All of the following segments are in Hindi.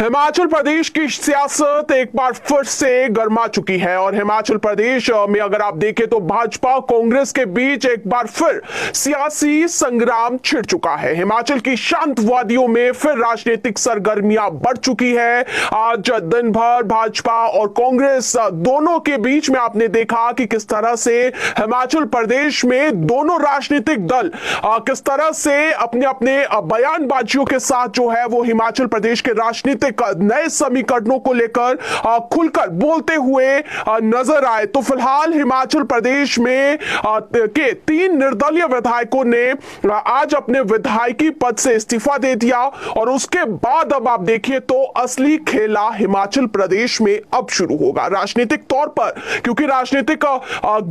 हिमाचल प्रदेश की सियासत एक बार फिर से गर्मा चुकी है और हिमाचल प्रदेश में अगर आप देखें तो भाजपा कांग्रेस के बीच एक बार फिर सियासी संग्राम छिड़ चुका है। हिमाचल की शांत वादियों में फिर राजनीतिक सरगर्मियां बढ़ चुकी है। आज दिन भर भाजपा और कांग्रेस दोनों के बीच में आपने देखा कि किस तरह से हिमाचल प्रदेश में दोनों राजनीतिक दल किस तरह से अपने अपने बयानबाजियों के साथ जो है वो हिमाचल प्रदेश के राजनीतिक नए समीकरणों को लेकर खुलकर बोलते हुए नजर आए। तो फिलहाल हिमाचल प्रदेश में के 3 निर्दलीय विधायकों ने आज अपने विधायकी पद से इस्तीफा दे दिया और उसके बाद अब आप देखिए तो असली खेला हिमाचल प्रदेश में अब शुरू होगा राजनीतिक तौर पर, क्योंकि राजनीतिक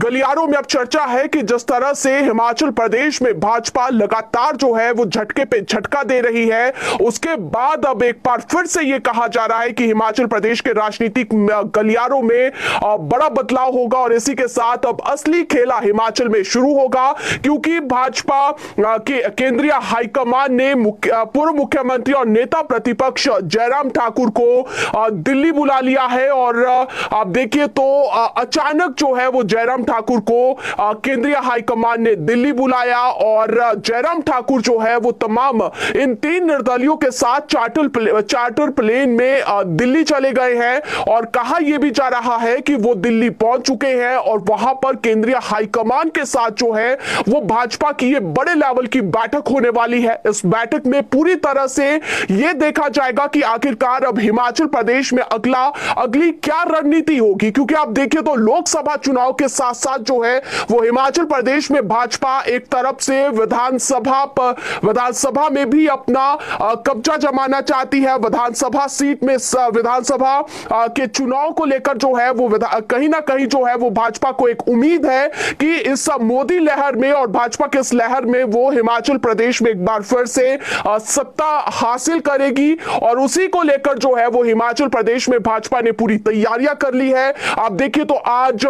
गलियारों में अब चर्चा है कि जिस तरह से हिमाचल प्रदेश में भाजपा लगातार जो है वो झटके पे झटका दे रही है, उसके बाद अब एक बार फिर से ये कहा जा रहा है कि हिमाचल प्रदेश के राजनीतिक गलियारों में बड़ा बदलाव होगा और इसी के साथ अब असली खेला हिमाचल में शुरू होगा, क्योंकि भाजपा के केंद्रीय हाईकमान ने पूर्व मुख्यमंत्री और नेता प्रतिपक्ष जयराम ठाकुर को दिल्ली बुला लिया है। और आप देखिए तो अचानक जो है वो जयराम ठाकुर को केंद्रीय हाईकमान ने दिल्ली बुलाया और जयराम ठाकुर जो है वो तमाम इन 3 निर्दलियों के साथ चार्टर प्लेन में दिल्ली चले गए हैं और कहा यह भी जा रहा है कि वो दिल्ली पहुंच चुके हैं और वहां पर केंद्रीय हाईकमान के साथ जो है वो भाजपा की ये बड़े लेवल की बैठक होने वाली है। इस बैठक में पूरी तरह से यह देखा जाएगा कि आखिरकार अब हिमाचल प्रदेश में अगली क्या रणनीति होगी, क्योंकि आप देखिए तो लोकसभा चुनाव के साथ साथ जो है वो हिमाचल प्रदेश में भाजपा एक तरफ से विधानसभा में भी अपना कब्जा जमाना चाहती है। विधानसभा सीट में विधानसभा के चुनाव को लेकर जो है वो कहीं ना कहीं जो है वो भाजपा को एक उम्मीद है कि इस मोदी लहर में और भाजपा के इस लहर में वो हिमाचल प्रदेश में एक बार फिर से सत्ता हासिल करेगी और उसी को लेकर जो है वो हिमाचल प्रदेश में भाजपा ने पूरी तैयारियां कर ली है। आप देखिए तो आज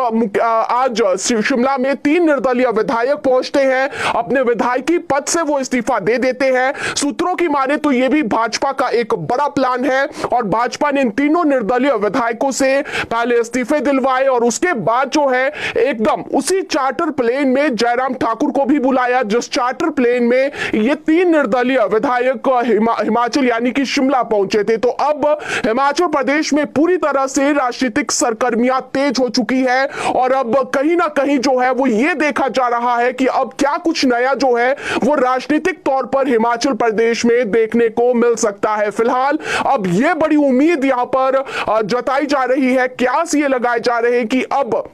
शिमला में 3 निर्दलीय विधायक पहुंचते हैं, अपने विधायकी पद से वो इस्तीफा दे देते हैं। सूत्रों की माने तो ये भी भाजपा का एक बड़ा प्लान है और भाजपा ने इन तीनों निर्दलीय विधायकों से पहले इस्तीफे दिलवाए और उसके बाद जो है एकदम उसी चार्टर प्लेन में जयराम ठाकुर को भी बुलाया, जिस चार्टर प्लेन में ये 3 निर्दलीय विधायक हिमाचल यानी कि शिमला पहुंचे थे। तो अब हिमाचल प्रदेश में पूरी तरह से राजनीतिक सरगर्मियां तेज हो चुकी है और अब कहीं ना कहीं जो है वो ये देखा जा रहा है कि अब क्या कुछ नया जो है वो राजनीतिक तौर पर हिमाचल प्रदेश में देखने को मिल सकता है। फिलहाल अब ये बड़ी उम्मीद यहां पर जताई जा रही है, क्यास ये लगाए जा रहे हैं कि अब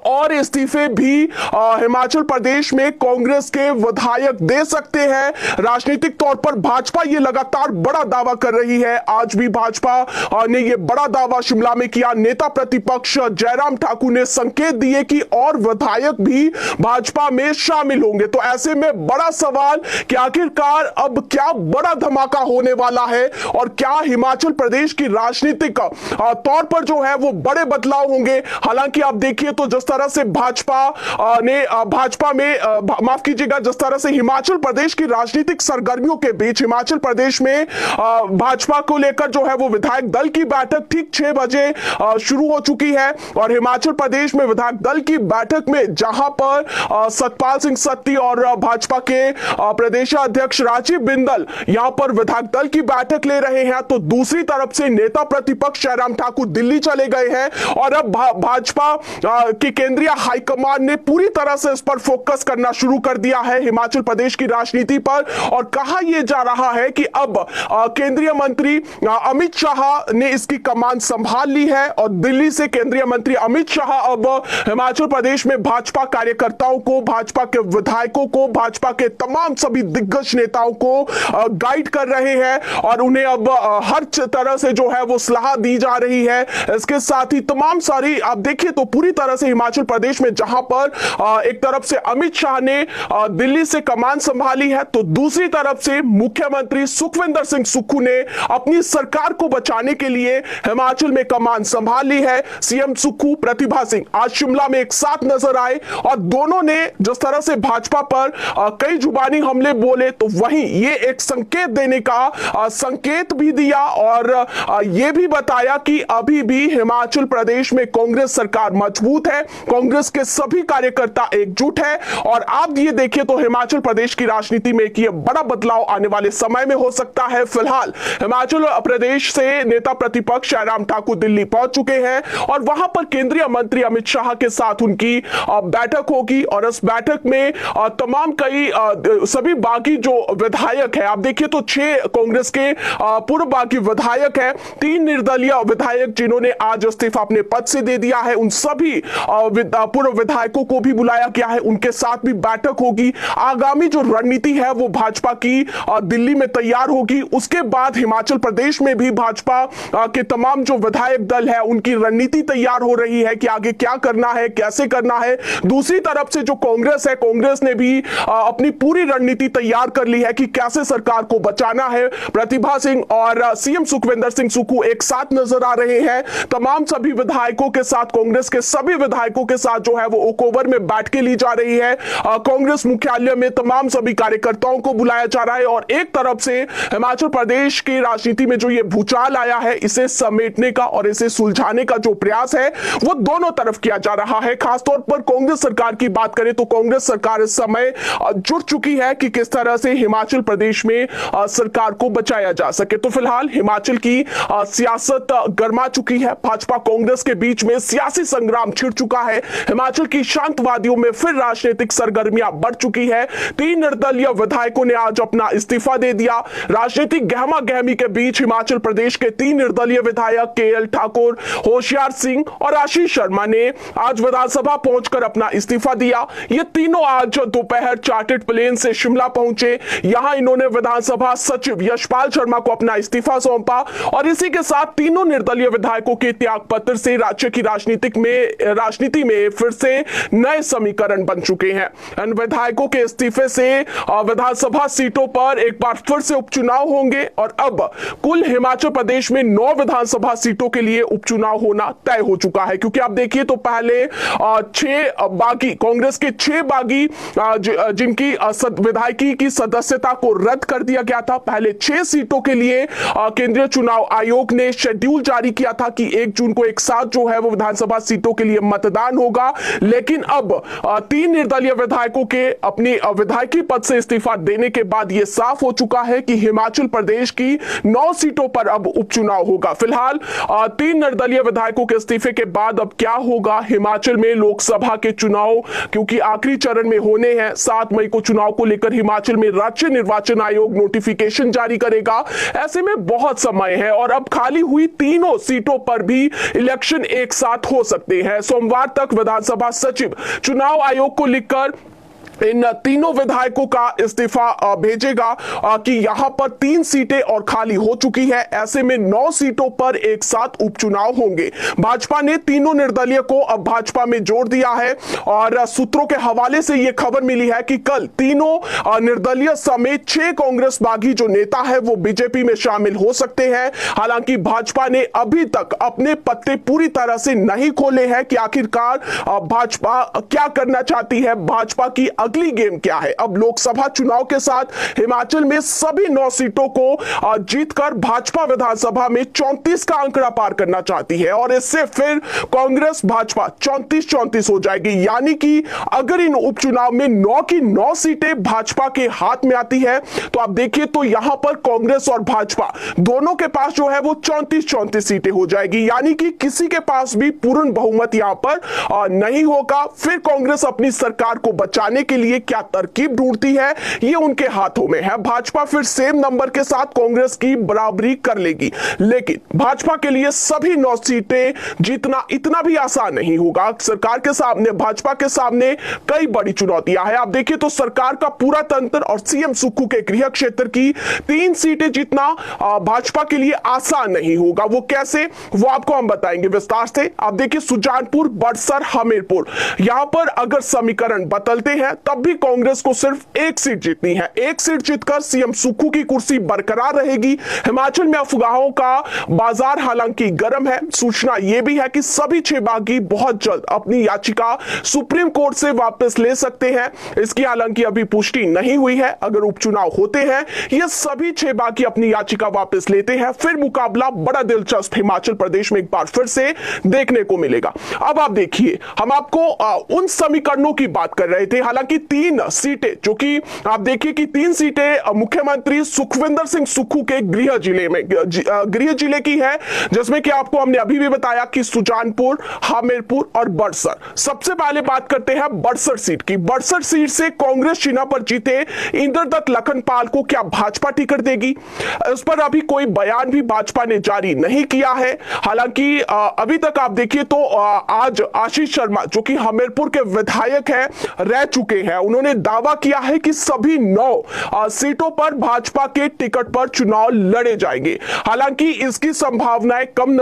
और इस्तीफे भी हिमाचल प्रदेश में कांग्रेस के विधायक दे सकते हैं। राजनीतिक तौर पर भाजपा ये लगातार बड़ा दावा कर रही है। आज भी भाजपा ने ये बड़ा दावा शिमला में किया। नेता प्रतिपक्ष जयराम ठाकुर ने संकेत दिए कि और विधायक भी भाजपा में शामिल होंगे। तो ऐसे में बड़ा सवाल कि आखिरकार अब क्या बड़ा धमाका होने वाला है और क्या हिमाचल प्रदेश की राजनीतिक तौर पर जो है वो बड़े बदलाव होंगे। हालांकि आप देखिए तो जिस तरह से भाजपा में माफ कीजिएगा, जिस तरह से हिमाचल प्रदेश की राजनीतिक सरगर्मियों के बीच हिमाचल प्रदेश में भाजपा को लेकर जो है वो विधायक दल की बैठक ठीक 6 बजे शुरू हो चुकी है और हिमाचल प्रदेश में विधायक दल की बैठक में जहां पर सतपाल सिंह सत्ती और भाजपा के प्रदेशाध्यक्ष राजीव बिंदल यहां पर विधायक दल की बैठक ले रहे हैं, तो दूसरी तरफ से नेता प्रतिपक्ष जयराम ठाकुर दिल्ली चले गए हैं और अब भाजपा कि केंद्रीय हाईकमान ने पूरी तरह से इस पर फोकस करना शुरू कर दिया है हिमाचल प्रदेश की राजनीति पर और कहा यह जा रहा है कि अब केंद्रीय मंत्री अमित शाह ने इसकी कमान संभाल ली है और दिल्ली से केंद्रीय मंत्री अमित शाह अब हिमाचल प्रदेश में भाजपा कार्यकर्ताओं को, भाजपा के विधायकों को, भाजपा के तमाम सभी दिग्गज नेताओं को गाइड कर रहे हैं और उन्हें अब हर तरह से जो है वो सलाह दी जा रही है। इसके साथ ही तमाम सारी आप देखिए तो पूरी तरह से हिमाचल प्रदेश में, जहां पर एक तरफ से अमित शाह ने दिल्ली से कमान संभाली है, तो दूसरी तरफ से मुख्यमंत्री सुखविंदर सिंह सुक्खू ने अपनी सरकार को बचाने के लिए हिमाचल में कमान संभाल ली है। सीएम सुक्खू, प्रतिभा सिंह आज शिमला में एक साथ नजर आए और दोनों ने जिस तरह से भाजपा पर कई जुबानी हमले बोले, तो वहीं ये एक संकेत देने का संकेत भी दिया और ये भी बताया कि अभी भी हिमाचल प्रदेश में कांग्रेस सरकार मजबूत है, कांग्रेस के सभी कार्यकर्ता एकजुट है। और आप ये देखिए तो हिमाचल प्रदेश की राजनीति में ये बड़ा बदलाव आने वाले समय में हो सकता है। फिलहाल हिमाचल प्रदेश से नेता प्रतिपक्ष जयराम ठाकुर दिल्ली पहुंच चुके हैं और वहां पर केंद्रीय मंत्री अमित शाह के साथ उनकी बैठक होगी और इस बैठक में तमाम सभी बाकी जो विधायक है, आप देखिए तो 6 कांग्रेस के पूर्व बागी विधायक है, 3 निर्दलीय विधायक जिन्होंने आज इस्तीफा अपने पद से दे दिया है, उन सभी पूर्व विधायकों को भी बुलाया गया है, उनके साथ भी बैठक होगी। आगामी जो रणनीति है वो भाजपा की दिल्ली में तैयार होगी। उसके बाद हिमाचल प्रदेश में भी भाजपा के तमाम जो विधायक दल है उनकी रणनीति तैयार हो रही है कि आगे क्या करना है, कैसे करना है। दूसरी तरफ से जो कांग्रेस है, कांग्रेस ने भी अपनी पूरी रणनीति तैयार कर ली है कि कैसे सरकार को बचाना है। प्रतिभा सिंह और सीएम सुखविंदर सिंह सुक्खू एक साथ नजर आ रहे हैं। तमाम सभी विधायकों के साथ, कांग्रेस के सभी विधायकों के साथ जो है वो ओक ओवर में बैठ के ली जा रही है। कांग्रेस मुख्यालय में तमाम सभी कार्यकर्ताओं को बुलाया जा रहा है और एक तरफ से हिमाचल प्रदेश की राजनीति में जो ये भूचाल आया है, इसे समेटने का और इसे सुलझाने का जो प्रयास है वो दोनों तरफ किया जा रहा है। खासतौर पर कांग्रेस सरकार की बात करें तो कांग्रेस सरकार इस समय जुट चुकी है कि किस तरह से हिमाचल प्रदेश में सरकार को बचाया जा सके। तो फिलहाल हिमाचल की सियासत गर्मा चुकी है, भाजपा कांग्रेस के बीच में सियासी संग्राम छिड़ चुका है। हिमाचल की शांतवादियों में फिर राजनीतिक सरगर्मियां बढ़ चुकी है। 3 निर्दलीय विधायकों ने आज अपना इस्तीफा दे दिया। राजनीतिक गहमा गहमी के बीच हिमाचल प्रदेश के 3 निर्दलीय विधायक केएल ठाकुर, होशियार सिंह और आशीष शर्मा ने आज विधानसभा पहुंचकर अपना इस्तीफा दिया। ये तीनों आज दोपहर चार्टर्ड प्लेन से शिमला पहुंचे। यहां इन्होंने विधानसभा सचिव यशपाल शर्मा को अपना इस्तीफा सौंपा और इसी के साथ तीनों निर्दलीय विधायकों के त्याग पत्र से राज्य की राजनीति में फिर से नए समीकरण बन चुके हैं। इन विधायकों के इस्तीफे से विधानसभा सीटों पर एक बार फिर से उपचुनाव होंगे और अब कुल हिमाचल प्रदेश में 9 विधानसभा सीटों के लिए उपचुनाव होना तय हो चुका है। क्योंकि आप देखिए तो पहले 6 बागी, कांग्रेस के 6 बागी जिनकी विधायकी की सदस्यता को रद्द कर दिया गया था, पहले 6 सीटों के लिए केंद्रीय चुनाव आयोग ने शेड्यूल जारी किया था कि 1 जून को एक साथ जो है वो विधानसभा सीटों के लिए मतदान होगा। लेकिन अब 3 निर्दलीय विधायकों के अपनी विधायकी पद से इस्तीफा देने के बाद यह साफ हो चुका है कि हिमाचल प्रदेश की 9 सीटों पर अब उपचुनाव होगा। फिलहाल 3 निर्दलीय विधायकों के इस्तीफे के बाद अब क्या होगा हिमाचल में लोकसभा के चुनाव क्योंकि आखिरी चरण में होने हैं। 7 मई को चुनाव को लेकर हिमाचल में राज्य निर्वाचन आयोग नोटिफिकेशन जारी करेगा। ऐसे में बहुत समय है और अब खाली हुई तीनों सीटों पर भी इलेक्शन एक साथ हो सकते हैं। सोमवार तक विधानसभा सचिव चुनाव आयोग को लिखकर इन तीनों विधायकों का इस्तीफा भेजेगा कि यहां पर 3 सीटें और खाली हो चुकी है। ऐसे में 9 सीटों पर एक साथ उपचुनाव होंगे। भाजपा ने तीनों निर्दलीय को अब भाजपा में जोड़ दिया है और सूत्रों के हवाले से यह खबर मिली है कि कल तीनों निर्दलीय समेत 6 कांग्रेस बागी जो नेता है वो बीजेपी में शामिल हो सकते हैं। हालांकि भाजपा ने अभी तक अपने पत्ते पूरी तरह से नहीं खोले हैं कि आखिरकार भाजपा क्या करना चाहती है, भाजपा की अगली गेम क्या है। अब लोकसभा चुनाव के साथ हिमाचल में सभी 9 सीटों को जीतकर भाजपा विधानसभा में 34 का आंकड़ा पार करना चाहती है और इससे फिर कांग्रेस भाजपा 34-34 हो जाएगी। यानी कि अगर इन उपचुनाव में 9 की 9 सीटें भाजपा के हाथ में आती है तो आप देखिए तो यहां पर कांग्रेस और भाजपा दोनों के पास जो है वो 34-34 सीटें हो जाएगी। यानी कि किसी के पास भी पूर्ण बहुमत यहां पर नहीं होगा। फिर कांग्रेस अपनी सरकार को बचाने के लिए क्या तरकीब ढूंढती है, ये उनके हाथों में है। भाजपा फिर सेम नंबर के साथ कांग्रेस की बराबरी कर लेगी, लेकिन भाजपा के लिए सभी 9 सीटें जीतना इतना भी आसान नहीं होगा। सरकार के सामने, भाजपा के सामने कई बड़ी चुनौतियां हैं। आप देखिए तो सरकार का पूरा तंत्र और सीएम सुक्खू के गृह क्षेत्र की 3 सीटें जीतना भाजपा के लिए आसान नहीं होगा। वो कैसे, वो आपको हम बताएंगे विस्तार से। आप देखिए सुजानपुर, बड़सर, हमीरपुर, यहां पर अगर समीकरण बदलते हैं तब भी कांग्रेस को सिर्फ 1 सीट जीतनी है। 1 सीट जीतकर सीएम सुक्खू की कुर्सी बरकरार रहेगी। हिमाचल में अफवाहों का बाजार हालांकि गर्म है। सूचना यह भी है कि सभी 6 बागी बहुत जल्द अपनी याचिका सुप्रीम कोर्ट से वापस ले सकते हैं। इसकी हालांकि अभी पुष्टि नहीं हुई है। अगर उपचुनाव होते हैं, ये सभी 6 बागी अपनी याचिका वापस लेते हैं, फिर मुकाबला बड़ा दिलचस्प हिमाचल प्रदेश में एक बार फिर से देखने को मिलेगा। अब आप देखिए, हम आपको उन समीकरणों की बात कर रहे थे। हालांकि 3 सीटें, जो कि आप देखिए कि 3 सीटें मुख्यमंत्री सुखविंदर सिंह सुक्खू के गृह जिले की है, जिसमें कि आपको हमने अभी भी बताया कि सुजानपुर, हमीरपुर और बड़सर। सबसे पहले बात करते हैं बड़सर सीट की। बड़सर सीट से कांग्रेस चिन्ह पर जीते इंद्रदत्त लखनपाल को क्या भाजपा टिकट देगी? इस पर अभी कोई बयान भी भाजपा ने जारी नहीं किया है। हालांकि अभी तक आप देखिए तो आज आशीष शर्मा, जो कि हमीरपुर के विधायक हैं, रह चुके हैं, उन्होंने दावा किया है कि सभी 9 सीटों पर भाजपा के टिकट पर चुनाव लड़े जाएंगे। हालांकि इसकी संभावनाएं कम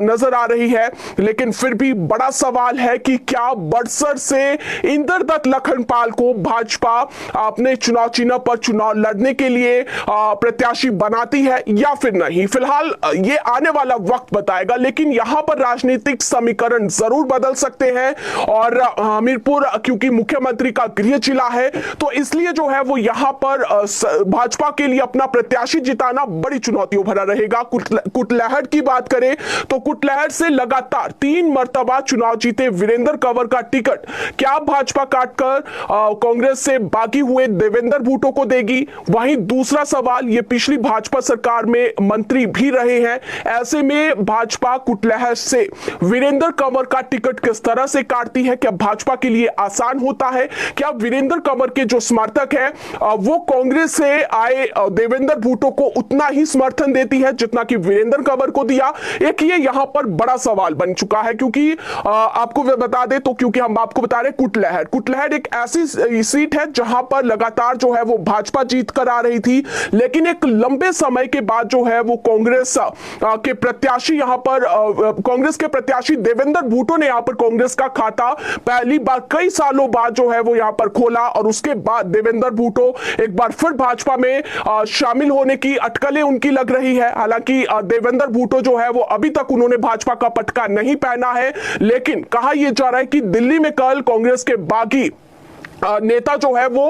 नजर आ रही है, लेकिन फिर भी बड़ा सवाल है कि क्या बड़सर से इंद्रदत्त लखनपाल को भाजपा अपने चुनाव चिन्ह पर चुनाव लड़ने के लिए प्रत्याशी बनाती है या फिर नहीं। फिलहाल ये आने वाला वक्त बताएगा, लेकिन यहां पर राजनीतिक समीकरण जरूर बदल सकते हैं। और हमीरपुर क्योंकि मुख्यमंत्री का गृह जिला है, तो इसलिए जो है वो यहां पर भाजपा के लिए अपना प्रत्याशी जिताना बड़ी चुनौतियों भरा रहेगा। कुटलैहड़ की बात करें तो कुटलैहड़ से लगातार 3 मर्तबा चुनाव जीते वीरेंद्र कंवर का टिकट क्या भाजपा काटकर कांग्रेस से बागी हुए देवेंद्र भूटो को देगी? वहीं दूसरा सवाल, ये पिछली भाजपा सरकार में मंत्री भी रहे हैं, ऐसे में भाजपा कुटलैहड़ से वीरेंद्र कंवर का टिकट किस तरह से काटती है? क्या भाजपा के लिए आसान होता है? क्या वीरेंद्र कंवर के जो समर्थक हैं वो कांग्रेस से आए देवेंद्र भूटो को उतना ही समर्थन देती है जितना कि वीरेंद्र कंवर को दिया? एक ये यहां पर बड़ा सवाल बन चुका है, क्योंकि आपको बता दें तो, क्योंकि हम आपको बता रहे कुटलैहड़ एक ऐसी सीट है जहां पर लगातार जो है वो भाजपा जीत कर आ रही थी, लेकिन एक लंबे समय के बाद जो है वो कांग्रेस के प्रत्याशी यहां पर कांग्रेस के प्रत्याशी देवेंद्र भूटो ने यहां पर कांग्रेस का खाता पहली बार कई सालों बाद जो है वो यहां पर खोला, और उसके बाद देवेंद्र भूटो एक बार फिर भाजपा में शामिल होने की अटकलें उनकी लग रही है। हालांकि देवेंद्र भूटो जो है वो अभी तक उन्होंने भाजपा का पटका नहीं पहना है, लेकिन कहा यह जा रहा है कि दिल्ली में कल कांग्रेस के बागी नेता जो है वो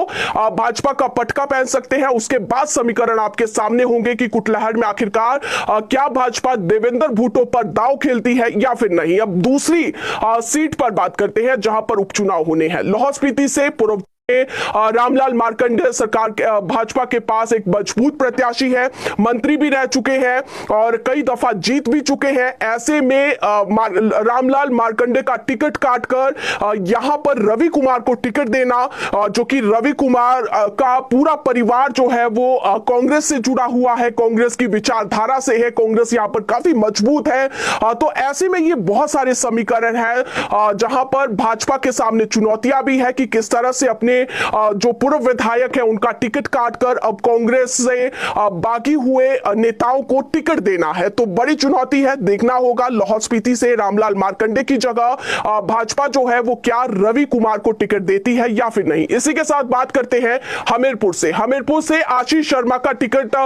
भाजपा का पटका पहन सकते हैं। उसके बाद समीकरण आपके सामने होंगे कि कुटलैहड़ में आखिरकार क्या भाजपा देवेंद्र भूटो पर दांव खेलती है या फिर नहीं। अब दूसरी सीट पर बात करते हैं जहां पर उपचुनाव होने हैं। लाहौल स्पीति से पूर्व रामलाल मार्कंडे सरकार भाजपा के पास एक मजबूत प्रत्याशी है, मंत्री भी रह चुके हैं और कई दफा जीत भी चुके हैं। ऐसे में रामलाल मार्कंडे का टिकट काटकर यहां पर रवि कुमार को टिकट देना, जो कि रवि कुमार का पूरा परिवार जो है वो कांग्रेस से जुड़ा हुआ है, कांग्रेस की विचारधारा से है, कांग्रेस यहां पर काफी मजबूत है। तो ऐसे में ये बहुत सारे समीकरण हैं जहां पर भाजपा के सामने चुनौतियां भी है कि किस तरह से अपने जो पूर्व विधायक है उनका टिकट काटकर अब कांग्रेस से बागी हुए नेताओं को टिकट देना है। तो बड़ी चुनौती है, देखना होगा लाहौल स्पीति से रामलाल मार्कंडे की जगह भाजपा जो है वो क्या रवि कुमार को टिकट देती है या फिर नहीं। इसी के साथ बात करते हैं हमीरपुर से आशीष शर्मा का टिकट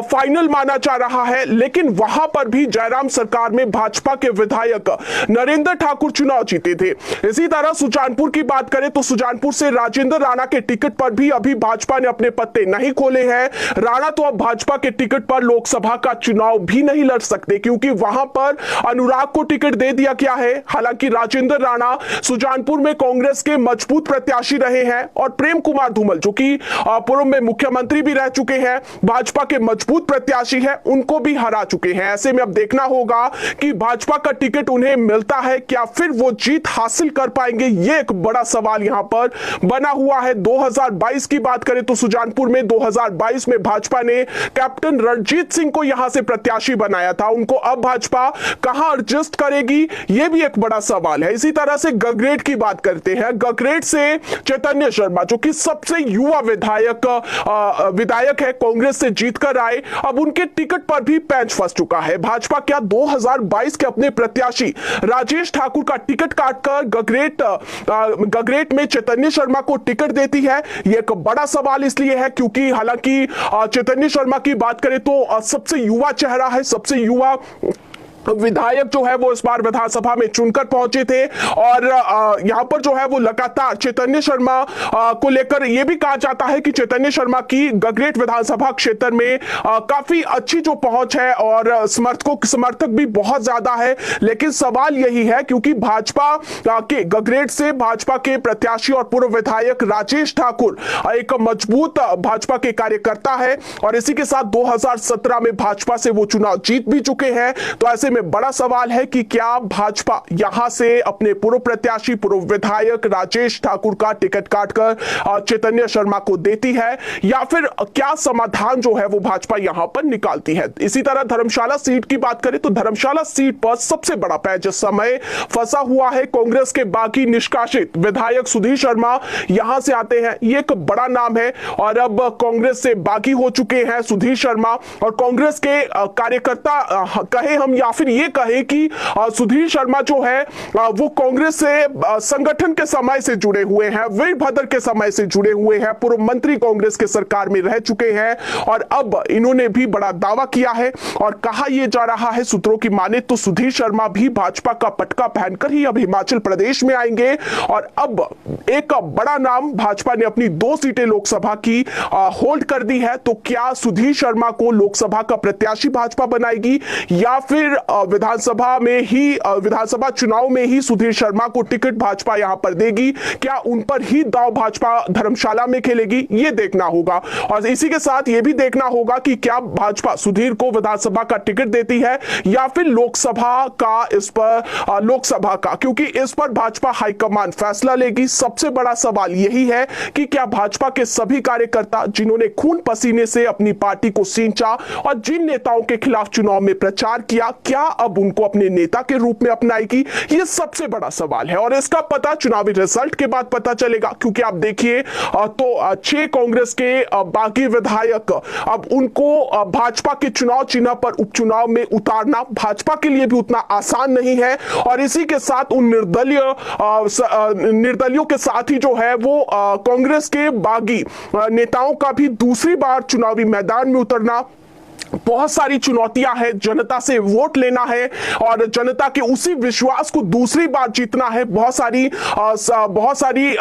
फाइनल माना जा रहा है, लेकिन वहां पर भी जयराम सरकार में भाजपा के विधायक नरेंद्र ठाकुर चुनाव जीते थे। इसी तरह सुजानपुर की बात करें तो सुजानपुर से राजेंद्र राणा के टिकट पर भी अभी भाजपा ने अपने पत्ते नहीं खोले हैं। राणा तो अब भाजपा के टिकट पर लोकसभा का चुनाव भी नहीं लड़ सकते, क्योंकि वहां पर अनुराग को टिकट दे दिया गया है। हालांकि राजेंद्र राणा सुजानपुर में कांग्रेस के मजबूत प्रत्याशी रहे हैं और प्रेम कुमार धूमल, जो कि पूर्व में मुख्यमंत्री भी रह चुके हैं, भाजपा के मजबूत प्रत्याशी हैं, उनको भी हरा चुके हैं। ऐसे में अब देखना होगा कि भाजपा का टिकट उन्हें मिलता है क्या, फिर वो जीत हासिल कर पाएंगे, ये एक बड़ा सवाल यहां पर बना हुआ है 2022 की बात करें तो सुजानपुर में 2022 में भाजपा ने कैप्टन रणजीत सिंह को यहां से प्रत्याशी बनाया था। उनको अब भाजपा कहां एडजस्ट करेगी, यह भी एक बड़ा सवाल है। इसी तरह से गगरेट की बात करते हैं। गगरेट से चैतन्य शर्मा जो कि सबसे युवा विधायक है, कांग्रेस से जीतकर आए, अब उनके टिकट पर भी पैंच फंस चुका है। भाजपा क्या 2022 के अपने प्रत्याशी राजेश ठाकुर का टिकट काटकर गगरेट में चैतन्य शर्मा को टिकट देती है? यह एक बड़ा सवाल इसलिए है क्योंकि हालांकि चैतन्य शर्मा की बात करें तो सबसे युवा चेहरा है, सबसे युवा विधायक जो है वो इस बार विधानसभा में चुनकर पहुंचे थे और यहां पर जो है वो लगातार चैतन्य शर्मा को लेकर यह भी कहा जाता है कि चैतन्य शर्मा की गगरेट विधानसभा क्षेत्र में काफी अच्छी जो पहुंच है और समर्थक भी बहुत ज्यादा है। लेकिन सवाल यही है क्योंकि भाजपा के गगरेट से भाजपा के प्रत्याशी और पूर्व विधायक राजेश ठाकुर एक मजबूत भाजपा के कार्यकर्ता है और इसी के साथ 2017 में भाजपा से वो चुनाव जीत भी चुके हैं। तो ऐसे में बड़ा सवाल है कि क्या भाजपा यहां से अपने पूर्व प्रत्याशी पूर्व विधायक राजेश ठाकुर का टिकट काटकर चैतन्य शर्मा को देती है या फिर क्या समाधान जो है वो भाजपा यहां पर निकालती है। इसी तरह धर्मशाला सीट की बात करें तो धर्मशाला सीट पर सबसे बड़ा पैंच इस समय फंसा हुआ है। कांग्रेस के बागी निष्कासित विधायक सुधीर शर्मा यहां से आते हैं, ये एक बड़ा नाम है और अब कांग्रेस से बागी हो चुके हैं सुधीर शर्मा और कांग्रेस के कार्यकर्ता कहे हम या फिर ये कहे कि सुधीर शर्मा जो है वो कांग्रेस से संगठन के समय से जुड़े हुए हैं, वीरभद्र के समय से जुड़े हुए हैं, पूर्व मंत्री कांग्रेस के सरकार में रह चुके हैं और अब इन्होंने भी बड़ा दावा किया है और कहा यह जा रहा है सूत्रों की माने तो सुधीर शर्मा भी भाजपा का पटका पहनकर ही अब हिमाचल प्रदेश में आएंगे और अब एक बड़ा नाम भाजपा ने अपनी 2 सीटें लोकसभा की होल्ड कर दी है। तो क्या सुधीर शर्मा को लोकसभा का प्रत्याशी भाजपा बनाएगी या फिर विधानसभा चुनाव में ही सुधीर शर्मा को टिकट भाजपा यहां पर देगी? क्या उन पर ही दांव भाजपा धर्मशाला में खेलेगी? यह देखना होगा और इसी के साथ यह भी देखना होगा कि क्या भाजपा सुधीर को विधानसभा का टिकट देती है या फिर लोकसभा का, क्योंकि इस पर भाजपा हाईकमान फैसला लेगी। सबसे बड़ा सवाल यही है कि क्या भाजपा के सभी कार्यकर्ता जिन्होंने खून पसीने से अपनी पार्टी को सींचा और जिन नेताओं के खिलाफ चुनाव में प्रचार किया, क्या अब उनको अपने नेता के रूप में अपनाएगी? यह सबसे बड़ा सवाल है और इसका पता चुनावी रिजल्ट के बाद पता चलेगा क्योंकि आप देखिए तो 6 कांग्रेस के बागी विधायक अब उनको भाजपा के चुनाव चिन्ह पर उपचुनाव में उतारना भाजपा के लिए भी उतना आसान नहीं है और इसी के साथ उन निर्दलियों के साथ ही जो है वो कांग्रेस के बागी नेताओं का भी दूसरी बार चुनावी मैदान में उतरना बहुत सारी चुनौतियां हैं। जनता से वोट लेना है और जनता के उसी विश्वास को दूसरी बार जीतना है। बहुत सारी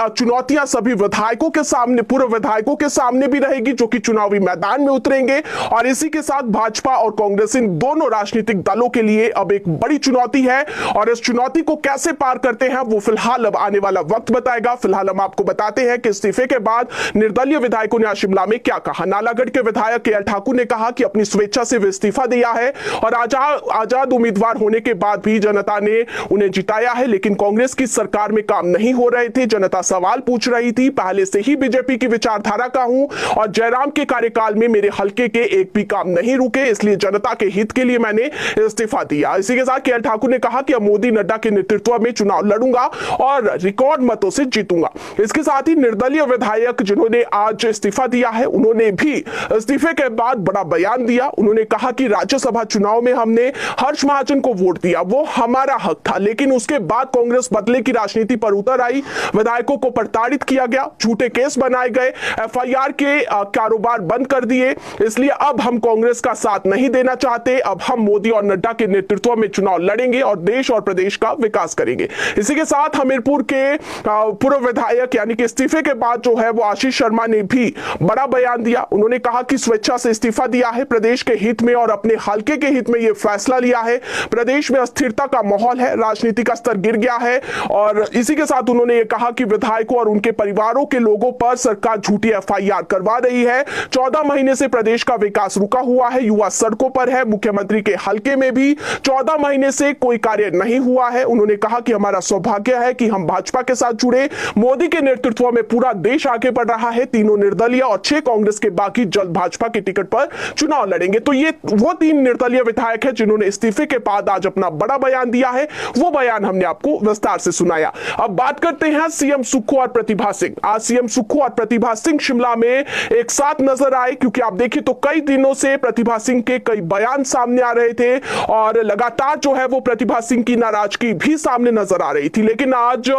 चुनौतियां सभी विधायकों के सामने, पूर्व विधायकों के सामने भी रहेगी जो कि चुनावी मैदान में उतरेंगे और इसी के साथ भाजपा और कांग्रेस इन दोनों राजनीतिक दलों के लिए अब एक बड़ी चुनौती है और इस चुनौती को कैसे पार करते हैं वो फिलहाल अब आने वाला वक्त बताएगा। फिलहाल हम आपको बताते हैं कि इस्तीफे के बाद निर्दलीय विधायकों ने आज शिमला में क्या कहा। नालागढ़ के विधायक के ठाकुर ने कहा कि अपनी स्वेच्छा से वे इस्तीफा दिया है और आजाद उम्मीदवार होने के बाद भी जनता ने उन्हें जिताया है, लेकिन कांग्रेस की सरकार में काम नहीं हो रहे थे। जनता सवाल पूछ रही थी, पहले से ही बीजेपी की विचारधारा का हूं और जयराम के कार्यकाल में मेरे हलके के एक भी काम नहीं रुके, इसलिए जनता के हित के लिए मैंने इस्तीफा दिया। इसी के साथ के ठाकुर ने कहा कि अब मोदी नड्डा के नेतृत्व में चुनाव लड़ूंगा और रिकॉर्ड मतों से जीतूंगा। इसके साथ ही निर्दलीय विधायक जिन्होंने आज इस्तीफा दिया है उन्होंने भी इस्तीफे के बाद बड़ा बयान दिया। उन्होंने कहा कि राज्यसभा चुनाव में हमने हर्ष महाजन को वोट दिया, वो हमारा हक था, लेकिन उसके बाद कांग्रेस बदले की राजनीति पर उतर आई, विधायकों को प्रताड़ित किया गया, झूठे केस बनाए गए, एफआईआर के कारोबार बंद कर दिए, इसलिए अब हम कांग्रेस का साथ नहीं देना चाहते। अब हम मोदी और नड्डा के नेतृत्व में चुनाव लड़ेंगे और देश और प्रदेश का विकास करेंगे। इसी के साथ हमीरपुर के पूर्व विधायक यानी कि इस्तीफे के बाद जो है वो आशीष शर्मा ने भी बड़ा बयान दिया। उन्होंने कहा कि स्वेच्छा से इस्तीफा दिया है, प्रदेश प्रदेश के हित में और अपने हलके के हित में यह फैसला लिया है। प्रदेश में अस्थिरता का माहौल है, राजनीति का स्तर गिर गया है और इसी के साथ उन्होंने ये कहा कि विधायकों और उनके परिवारों के लोगों पर सरकार झूठी एफआईआर करवा रही है। 14 महीने से प्रदेश का विकास रुका हुआ है, युवा सड़कों पर है, मुख्यमंत्री के हलके में भी 14 महीने से कोई कार्य नहीं हुआ है। उन्होंने कहा कि हमारा सौभाग्य है कि हम भाजपा के साथ जुड़े, मोदी के नेतृत्व में पूरा देश आगे बढ़ रहा है। तीनों निर्दलीय और 6 कांग्रेस के बाकी जल्द भाजपा के टिकट पर चुनाव लड़ेंगे। तो ये वो 3 निर्दलीय विधायक है जिन्होंने इस्तीफे के बाद आज अपना बड़ा बयान दिया है। वो बयान हमने आपको विस्तार से सुनाया। अब बात करते हैं सीएम सुक्खू और प्रतिभा सिंह। आज सीएम सुक्खू और प्रतिभा सिंह शिमला में एक साथ नजर आए, क्योंकि आप देखिए तो कई दिनों से प्रतिभा सिंह के कई बयान सामने आ रहे थे और लगातार जो है वो प्रतिभा सिंह की नाराजगी भी सामने नजर आ रही थी। लेकिन आज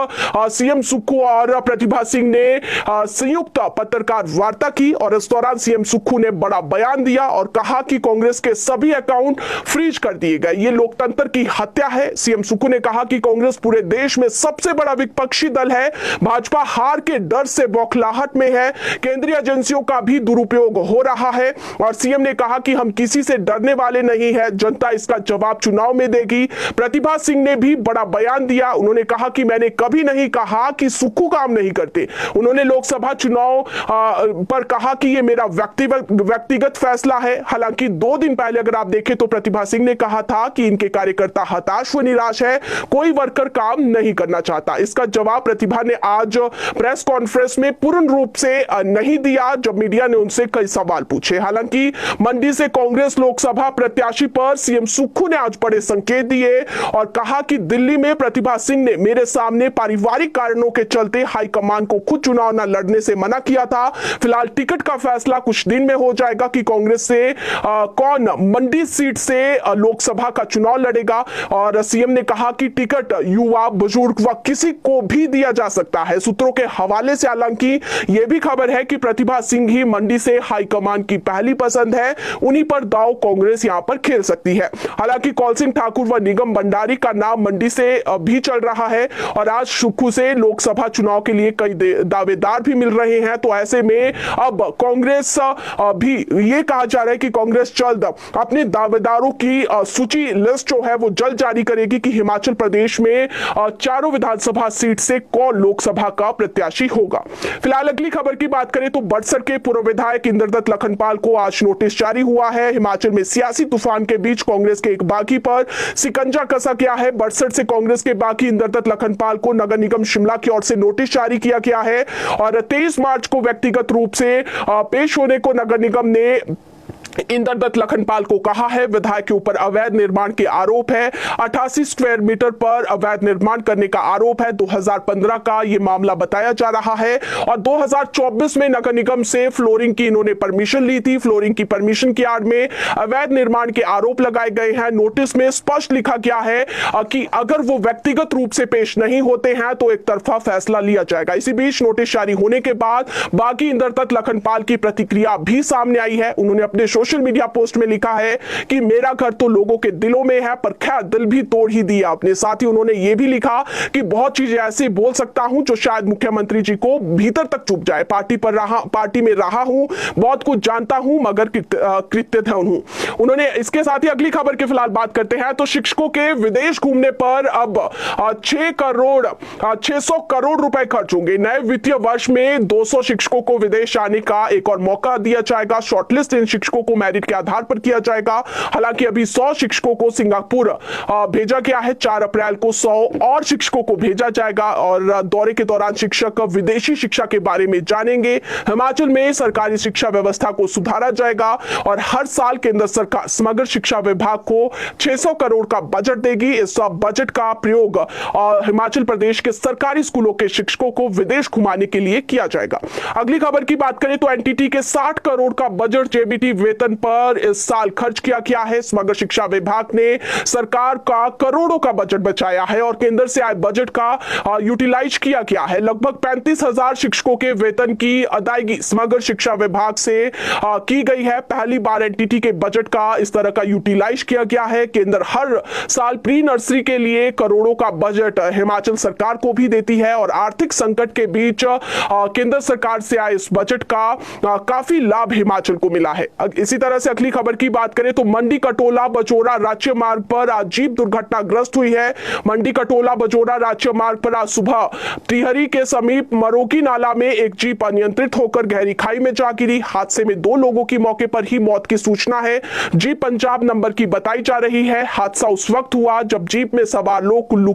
सीएम सुक्खू और प्रतिभा सिंह ने संयुक्त पत्रकार वार्ता की और इस दौरान सीएम सुक्खू ने बड़ा बयान दिया और कहा कि कांग्रेस के सभी अकाउंट फ्रीज कर दिए गए, ये लोकतंत्र की हत्या है। सीएम सुक्खू ने कहा कि कांग्रेस पूरे देश में सबसे बड़ा विपक्षी दल है, भाजपा हार के डर से बौखलाहट में है, केंद्रीय एजेंसियों का भी दुरुपयोग हो रहा है और सीएम ने कहा कि हम किसी से डरने वाले नहीं है, जनता इसका जवाब चुनाव में देगी। प्रतिभा सिंह ने भी बड़ा बयान दिया। उन्होंने कहा कि मैंने कभी नहीं कहा कि सुक्खू काम नहीं करते। उन्होंने लोकसभा चुनाव पर कहा कि यह मेरा व्यक्तिगत फैसला है। हालांकि 2 दिन पहले अगर आप देखें तो प्रतिभा सिंह ने कहा था कि इनके कार्यकर्ता हताश व निराश है, कोई वर्कर काम नहीं करना चाहता। इसका जवाब प्रतिभा ने आज प्रेस कॉन्फ्रेंस में पूर्ण रूप से नहीं दिया जब मीडिया ने उनसे कई सवाल पूछे। हालांकि मंडी से कांग्रेस लोकसभा प्रत्याशी पर सीएम सुक्खू ने आज बड़े संकेत दिए और कहा कि दिल्ली में प्रतिभा सिंह ने मेरे सामने पारिवारिक कारणों के चलते हाईकमान को खुद चुनाव न लड़ने से मना किया था। फिलहाल टिकट का फैसला कुछ दिन में हो जाएगा कि कांग्रेस से कौन मंडी सीट से लोकसभा का चुनाव लड़ेगा और सीएम ने कहा कि टिकट युवा, बुजुर्ग व किसी को भी दिया जा सकता है। सूत्रों के हवाले से हालांकि यह भी खबर है कि प्रतिभा सिंह ही मंडी से हाईकमान की पहली पसंद है, उन्हीं पर दांव कांग्रेस यहां पर खेल सकती है। हालांकि कौल सिंह ठाकुर व निगम भंडारी का नाम मंडी से भी चल रहा है और आज सुक्खू से लोकसभा चुनाव के लिए कई दावेदार भी मिल रहे हैं। तो ऐसे में अब कांग्रेस भी ये कहा जा रहा है कि कांग्रेस जल्द अपने दावेदारों की सूची लिस्ट जो है वो जल्द जारी करेगी कि हिमाचल प्रदेश में चारों विधानसभा सीट से कौन लोकसभा का प्रत्याशी होगा। फिलहाल अगली खबर की बात करें तो बड़सर के पूर्व विधायक इंद्रदत्त लखनपाल को आज नोटिस जारी हुआ है। हिमाचल में सियासी तूफान के बीच कांग्रेस के एक बागी पर सिकंजा कसा गया है। बड़सर से कांग्रेस के बागी इंद्रदत्त लखनपाल को नगर निगम शिमला की ओर से नोटिस जारी किया गया है और 23 मार्च को व्यक्तिगत रूप से पेश होने को नगर निगम ने इंद्रदत्त लखनपाल को कहा है। विधायक के ऊपर अवैध निर्माण के आरोप है, 88 स्क्वायर मीटर पर अवैध निर्माण करने का आरोप है। 2015 का यह मामला बताया जा रहा है और 2024 में नगर निगम से फ्लोरिंग की इन्होंने परमिशन ली थी। फ्लोरिंग की परमिशन की आड़ में अवैध निर्माण के आरोप लगाए गए हैं। नोटिस में स्पष्ट लिखा गया है कि अगर वो व्यक्तिगत रूप से पेश नहीं होते हैं तो एक तरफा फैसला लिया जाएगा। इसी बीच नोटिस जारी होने के बाद बागी इंद्रदत्त लखनपाल की प्रतिक्रिया भी सामने आई है। उन्होंने अपने सोशल मीडिया पोस्ट में लिखा है कि मेरा घर तो लोगों के दिलों में है, पर खैर दिल भी तोड़ ही दिया अपने। साथ ही उन्होंने यह भी लिखा कि बहुत चीजें ऐसे बोल सकता हूं जो शायद मुख्यमंत्री जी को भीतर तक चुभ जाए। पार्टी में रहा हूं, बहुत कुछ जानता हूं, मगर कृत्यधन हूं। उन्होंने इसके साथ ही अगली खबर की फिलहाल बात करते हैं तो शिक्षकों के विदेश घूमने पर अब 600 करोड़ रुपए खर्च होंगे। नए वित्तीय वर्ष में 200 शिक्षकों को विदेश जाने का एक और मौका दिया जाएगा। शॉर्टलिस्ट इन शिक्षकों को मेरिट के आधार पर किया जाएगा। हालांकि अभी 100 शिक्षकों को सिंगापुर भेजा गया है। 4 अप्रैल को 100 और शिक्षकों को भेजा जाएगा और दौरे के दौरान शिक्षक विदेशी शिक्षा के बारे में जानेंगे। हिमाचल में सरकारी शिक्षा व्यवस्था को सुधारा जाएगा और हर साल केंद्र सरकार समग्र शिक्षा विभाग को 600 करोड़ का बजट देगी। इस बजट का प्रयोग हिमाचल प्रदेश के सरकारी स्कूलों के शिक्षकों को विदेश घुमाने के लिए किया जाएगा। अगली खबर की बात करें तो एनटीटी के 60 करोड़ का बजट जेबीटी वेतन पर इस साल खर्च किया गया है। समग्र शिक्षा विभाग ने सरकार का करोड़ों का बजट बचाया है और केंद्र से आए बजट का यूटिलाइज किया गया है। लगभग 35,000 शिक्षकों के वेतन की अदायगी समग्र शिक्षा विभाग से की गई है। पहली बार एनटीटी के बजट का इस तरह का यूटिलाइज किया गया है। केंद्र हर साल प्री नर्सरी के लिए करोड़ों का बजट हिमाचल सरकार को भी देती है और आर्थिक संकट के बीच केंद्र सरकार से आए इस बजट का काफी लाभ हिमाचल को मिला है। इसी इसी तरह से अगली खबर की बात करें तो मंडी कटोला बचोरा राज्य मार्ग पर आज जीप दुर्घटनाग्रस्त हुई है। मंडी कटोला बचोरा राज्य मार्ग पर आज सुबह टिहरी के समीप मरोकी नाला में एक जीप अनियंत्रित होकर गहरी खाई में जा गिरी। हादसे में 2 लोगों की मौके पर ही मौत की सूचना है। जीप पंजाब नंबर की बताई जा रही है। हादसा उस वक्त हुआ जब जीप में सवार लोग कुल्लू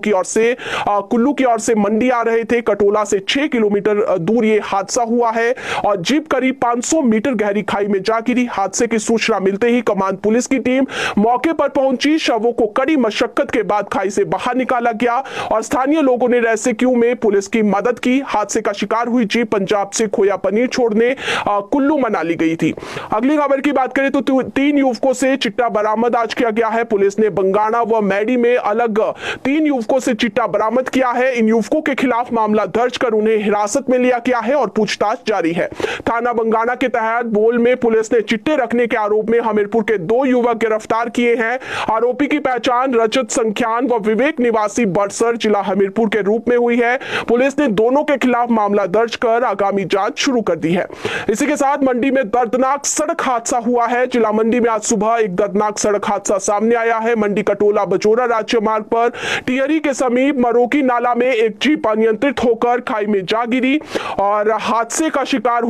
की ओर से मंडी आ रहे थे। कटोला से 6 किलोमीटर दूर ये हादसा हुआ है और जीप करीब 500 मीटर गहरी खाई में जा गिरी। हादसे की सूचना मिलते ही कमान पुलिस की टीम मौके पर पहुंची। शवों को कड़ी मशक्कत के बाद खाई से बाहर निकाला गया और स्थानीय लोगों ने रेस्क्यू में पुलिस की मदद की। हादसे का शिकार हुई जीप पंजाब से खोया पनीर छोड़ने कुल्लू मनाली गई थी। अगली खबर की बात करें तो 3 युवकों से चिट्टा बरामद आज किया गया है। पुलिस ने बंगाणा व मैडी में अलग 3 युवकों से चिट्टा बरामद किया है। इन युवकों के खिलाफ मामला दर्ज कर उन्हें हिरासत में लिया गया है और पूछताछ जारी है। थाना बंगाणा के तहत बोल में पुलिस ने चिट्टे रखने के आरोप में हमीरपुर के 2 युवक गिरफ्तार किए हैं। आरोपी की पहचान रजत संख्यान व विवेक निवासी बड़सर जिला हमीरपुर के रूप में हुई है। पुलिस ने दोनों के खिलाफ मामला दर्ज कर आगामी जांच शुरू कर दी है। इसी के साथ मंडी में दर्दनाक सड़क हादसा हुआ है। जिला मंडी में आज सुबह एक दर्दनाक सड़क हादसा सामने आया है। मंडी कटोला बचोरा राज्य मार्ग पर टिहरी के समीप मरोकी नाला में एक जीप अनियंत्रित होकर खाई में जा गिरी और हादसे का शिकार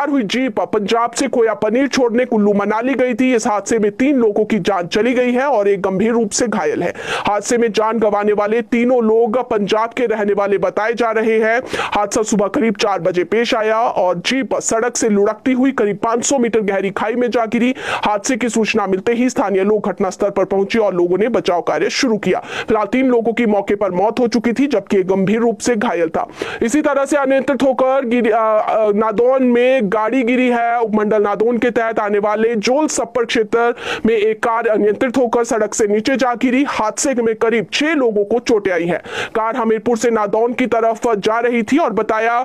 हुई जीप पंजाब से खोया पनीर छोड़ने कुल्लू मनाली गई थी। इस हादसे में 3 लोगों की जान चली गई है और एक गंभीर रूप से घायल है। हादसे में जान गंवाने वाले तीनों लोग पंजाब के रहने वाले बताए जा रहे हैं। हादसा सुबह करीब 4 बजे पेश आया और जीप सड़क से लुढ़कती हुई करीब 500 मीटर गहरी खाई में जा गिरी। हादसे की सूचना मिलते ही स्थानीय लोग घटनास्थल पर पहुंचे और लोगों ने बचाव कार्य शुरू किया। फिलहाल 3 लोगों की मौके पर मौत हो चुकी थी जबकि एक गंभीर रूप से घायल था। इसी तरह से अनियंत्रित होकर नादौन में गाड़ी गिरी है। उपमंडल नादौन के तहत आने वाले जोल सप्पर क्षेत्र में एक कार अनियंत्रित होकर सड़क से नीचे जा गिरी। हादसे में करीब 6 लोगों को चोटें आई है। कार हमीरपुर से नादौन की तरफ जा रही थी और बताया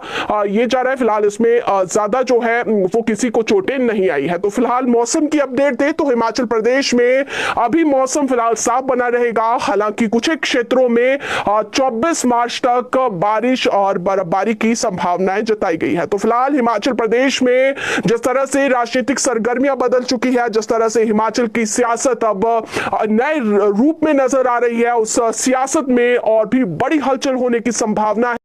ये जा रहा है फिलहाल इसमें ज्यादा जो है वो किसी को चोटें नहीं आई है। तो फिलहाल मौसम की अपडेट दे तो हिमाचल प्रदेश में अभी मौसम फिलहाल साफ बना रहेगा। हालांकि कुछ क्षेत्रों में 24 मार्च तक बारिश और बर्फबारी की संभावनाएं जताई गई है। तो फिलहाल हिमाचल प्रदेश में जिस तरह से राजनीतिक सरगर्मियां बदल चुकी है, जिस तरह से हिमाचल की सियासत अब नए रूप में नजर आ रही है, उस सियासत में और भी बड़ी हलचल होने की संभावना है।